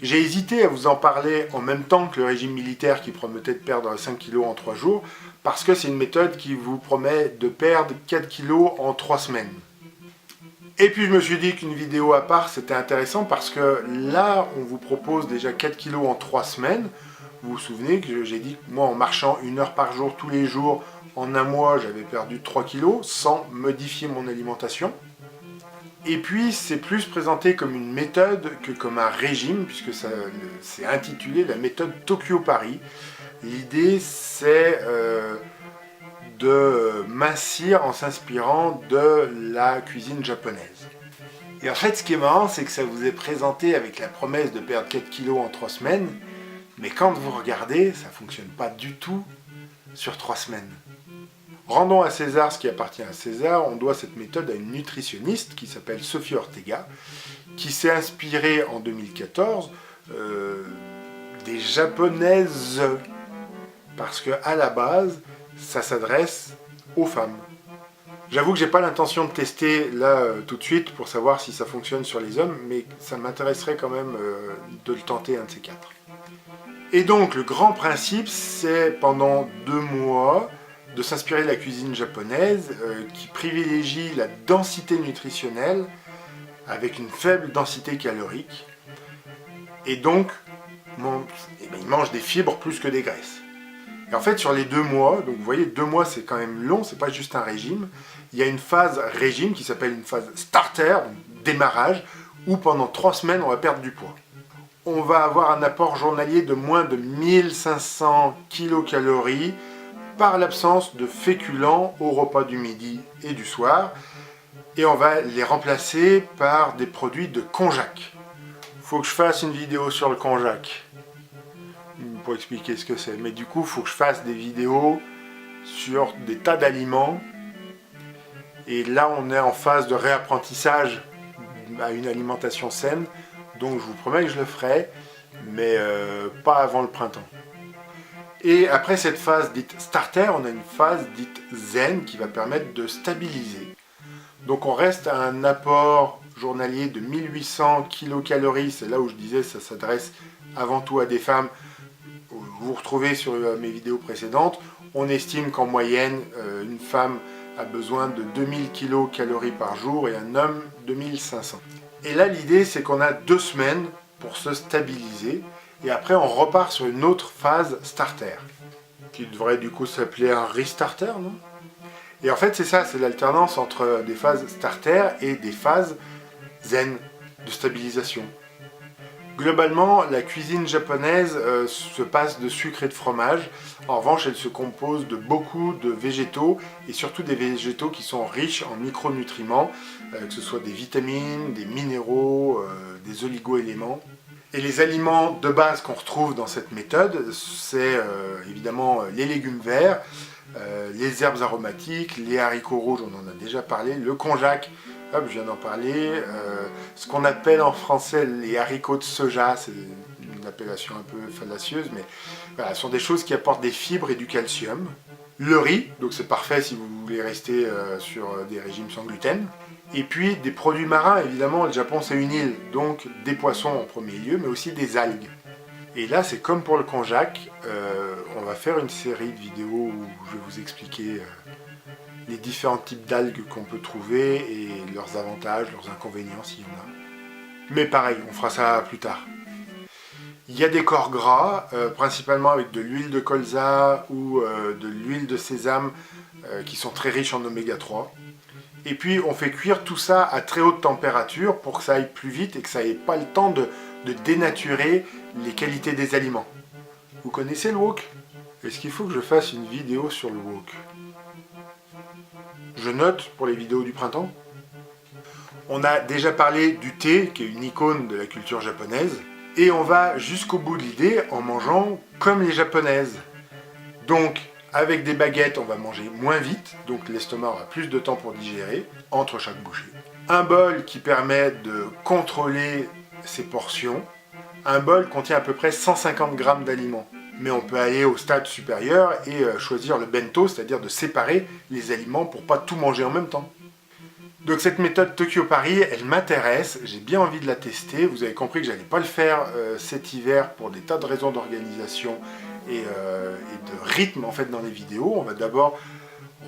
J'ai hésité à vous en parler en même temps que le régime militaire qui promettait de perdre 5 kg en 3 jours, parce que c'est une méthode qui vous promet de perdre 4 kg en 3 semaines. Et puis je me suis dit qu'une vidéo à part c'était intéressant parce que là on vous propose déjà 4 kg en 3 semaines. Vous vous souvenez que j'ai dit que moi en marchant 1 heure par jour tous les jours, en un mois j'avais perdu 3 kg sans modifier mon alimentation. Et puis c'est plus présenté comme une méthode que comme un régime, puisque c'est intitulé la méthode Tokyo-Paris. L'idée c'est de mincir en s'inspirant de la cuisine japonaise. Et en fait ce qui est marrant c'est que ça vous est présenté avec la promesse de perdre 4 kg en 3 semaines, mais quand vous regardez, ça ne fonctionne pas du tout sur 3 semaines. Rendons à César ce qui appartient à César, on doit cette méthode à une nutritionniste qui s'appelle Sophie Ortega, qui s'est inspirée en 2014 des japonaises, parce qu'à la base, ça s'adresse aux femmes. J'avoue que j'ai pas l'intention de tester là tout de suite pour savoir si ça fonctionne sur les hommes, mais ça m'intéresserait quand même de le tenter un de ces 4. Et donc le grand principe, c'est pendant 2 mois de s'inspirer de la cuisine japonaise qui privilégie la densité nutritionnelle avec une faible densité calorique. Et donc, ils mangent des fibres plus que des graisses. Et en fait, sur les 2 mois, donc vous voyez, 2 mois c'est quand même long, c'est pas juste un régime. Il y a une phase régime qui s'appelle une phase starter, donc démarrage, où pendant 3 semaines on va perdre du poids. On va avoir un apport journalier de moins de 1500 kcal par l'absence de féculents au repas du midi et du soir. Et on va les remplacer par des produits de konjac. Faut que je fasse une vidéo sur le konjac pour expliquer ce que c'est. Mais du coup, il faut que je fasse des vidéos sur des tas d'aliments. Et là, on est en phase de réapprentissage à une alimentation saine. Donc je vous promets que je le ferai, mais pas avant le printemps. Et après cette phase dite starter, on a une phase dite zen qui va permettre de stabiliser. Donc on reste à un apport journalier de 1800 kcal, c'est là où je disais ça s'adresse avant tout à des femmes. Vous vous retrouvez sur mes vidéos précédentes, on estime qu'en moyenne une femme a besoin de 2000 kcal par jour et un homme 2500. Et là l'idée c'est qu'on a 2 semaines pour se stabiliser. Et après, on repart sur une autre phase starter, qui devrait du coup s'appeler un restarter, non? Et en fait, c'est ça, c'est l'alternance entre des phases starter et des phases zen, de stabilisation. Globalement, la cuisine japonaise se passe de sucre et de fromage. En revanche, elle se compose de beaucoup de végétaux, et surtout des végétaux qui sont riches en micronutriments, que ce soit des vitamines, des minéraux, des oligo-éléments. Et les aliments de base qu'on retrouve dans cette méthode, c'est évidemment les légumes verts, les herbes aromatiques, les haricots rouges, on en a déjà parlé, le konjac, hop, je viens d'en parler, ce qu'on appelle en français les haricots de soja, c'est une appellation un peu fallacieuse, mais voilà, ce sont des choses qui apportent des fibres et du calcium. Le riz, donc c'est parfait si vous voulez rester sur des régimes sans gluten. Et puis des produits marins, évidemment, le Japon c'est une île, donc des poissons en premier lieu, mais aussi des algues. Et là c'est comme pour le konjac, on va faire une série de vidéos où je vais vous expliquer les différents types d'algues qu'on peut trouver et leurs avantages, leurs inconvénients s'il y en a. Mais pareil, on fera ça plus tard. Il y a des corps gras, principalement avec de l'huile de colza ou de l'huile de sésame qui sont très riches en oméga 3. Et puis on fait cuire tout ça à très haute température pour que ça aille plus vite et que ça n'ait pas le temps de dénaturer les qualités des aliments. Vous connaissez le wok? Est-ce qu'il faut que je fasse une vidéo sur le wok? Je note pour les vidéos du printemps. On a déjà parlé du thé, qui est une icône de la culture japonaise, et on va jusqu'au bout de l'idée en mangeant comme les japonaises. Donc, avec des baguettes, on va manger moins vite, donc l'estomac aura plus de temps pour digérer, entre chaque bouchée. Un bol qui permet de contrôler ses portions. Un bol contient à peu près 150 g d'aliments. Mais on peut aller au stade supérieur et choisir le bento, c'est-à-dire de séparer les aliments pour pas tout manger en même temps. Donc cette méthode Tokyo Paris, elle m'intéresse, j'ai bien envie de la tester. Vous avez compris que j'allais pas le faire cet hiver pour des tas de raisons d'organisation et de rythme en fait dans les vidéos. On va d'abord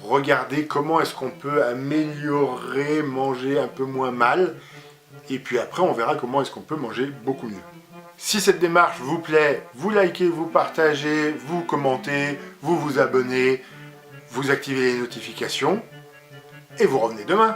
regarder comment est-ce qu'on peut améliorer, manger un peu moins mal. Et puis après, on verra comment est-ce qu'on peut manger beaucoup mieux. Si cette démarche vous plaît, vous likez, vous partagez, vous commentez, vous vous abonnez, vous activez les notifications et vous revenez demain.